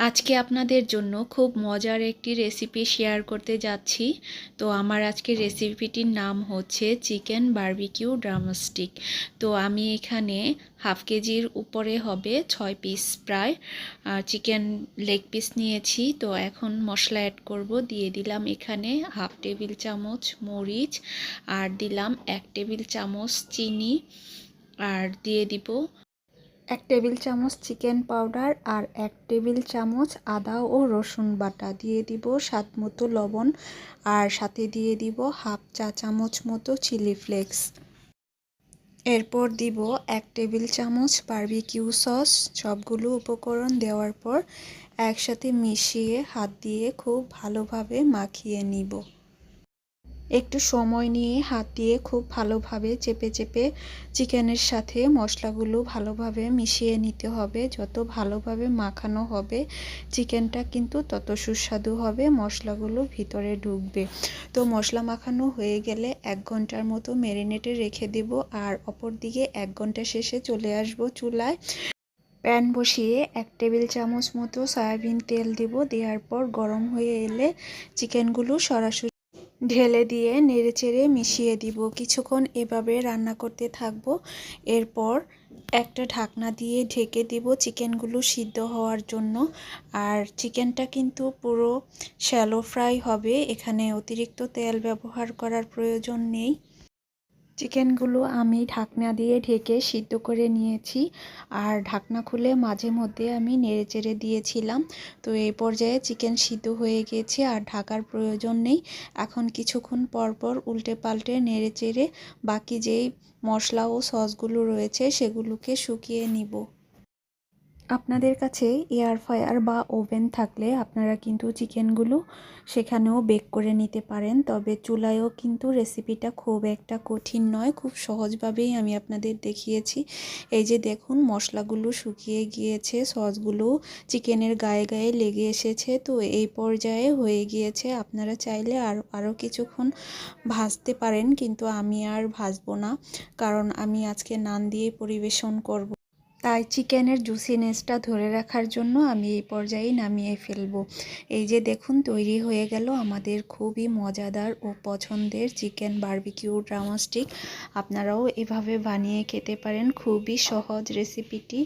আজকে আপনাদের জন্য খুব মজার একটি রেসিপি শেয়ার করতে যাচ্ছি। তো আমার আজকের রেসিপিটির নাম হচ্ছে চিকেন বারবিকিউ ড্রামস্টিক। তো আমি এখানে হাফ কেজির উপরে হবে 6 পিস প্রায় চিকেন লেগ পিস নিয়েছি। তো এখন মশলা অ্যাড করব। দিয়ে দিলাম এখানে হাফ টেবিল চামচ মরিচ, আর দিলাম 1 টেবিল চামচ চিনি, আর দিয়ে দিব 1 টেবিল চামচ চিকেন পাউডার, আর 1 টেবিল চামচ আদা ও রসুন বাটা। দিয়ে দিব স্বাদ মতো লবণ, আর সাথে দিয়ে দিব হাফ চা চামচ মতো চিলি ফ্লেক্স। এরপর দিব 1 টেবিল চামচ বারবিকিউ সস। সবগুলো উপকরণ দেওয়ার পর একসাথে মিশিয়ে হাত দিয়ে খুব ভালোভাবে মাখিয়ে নিব। একটু সময় নিয়ে হাত দিয়ে খুব ভালোভাবে চেপে চেপে চিকেনের সাথে মশলাগুলো ভালোভাবে মিশিয়ে নিতে হবে। যত ভালোভাবে মাখানো হবে চিকেনটা কিন্তু তত সুস্বাদু হবে, মশলাগুলো ভিতরে ঢুকবে। তো মশলা মাখানো হয়ে গেলে 1 ঘন্টার মতো ম্যারিনেটে রেখে দেব। আর অপর দিকে 1 ঘন্টা শেষে চলে আসব চুলায়। প্যান বসিয়ে 1 টেবিল চামচ মতো সয়াবিন তেল দেব। দেওয়ার পর গরম হয়ে এলে চিকেনগুলো সরাসরি ঢেলে দিয়ে নেড়েচেড়ে মিশিয়ে দিব। কিছুক্ষণ এভাবে রান্না করতে থাকবো। এরপর একটা ঢাকনা দিয়ে ঢেকে দিব চিকেনগুলো সিদ্ধ হওয়ার জন্য। আর চিকেনটা কিন্তু পুরো শ্যালো ফ্রাই হবে, এখানে অতিরিক্ত তেল ব্যবহার করার প্রয়োজন নেই। চিকেনগুলো আমি ঢাকনা দিয়ে ঢেকে সিদ্ধ করে নিয়েছি, আর ঢাকনা খুলে মাঝে মধ্যে আমি নেড়েচেড়ে দিয়েছিলাম। তো এই পর্যায়ে চিকেন সিদ্ধ হয়ে গিয়েছে, আর ঢাকার প্রয়োজন নেই। এখন কিছুক্ষণ পর পর উল্টে পাল্টে নেড়েচেড়ে বাকি যেই মশলা ও সসগুলো রয়েছে সেগুলোকে শুকিয়ে নিব। আপনাদের কাছে এয়ার ফ্রায়ার বা ওভেন থাকলে আপনারা কিন্তু চিকেনগুলো সেখানেও বেক করে নিতে পারেন। তবে চুলায়ও কিন্তু রেসিপিটা খুব একটা কঠিন নয়, খুব সহজভাবেই আমি আপনাদের দেখিয়েছি। এই যে দেখুন মশলাগুলো শুকিয়ে গিয়েছে, সসগুলো চিকেনের গায়ে গায়ে লেগে এসেছে। তো এই পর্যায়ে হয়ে গিয়েছে। আপনারা চাইলে আরও কিছুক্ষণ ভাজতে পারেন, কিন্তু আমি আর ভাজবো না, কারণ আমি আজকে নান দিয়ে পরিবেশন করব। তাই চিকেনের জুসিনেসটা ধরে রাখার জন্য আমি এই পর্যায়ে নামিয়ে ফেলবো। এই যে দেখুন তৈরি হয়ে গেল আমাদের খুবই মজাদার ও পছন্দের চিকেন বারবিকিউ ড্রামস্টিক। আপনারাও এভাবে বানিয়ে খেতে পারেন, খুবই সহজ রেসিপিটি।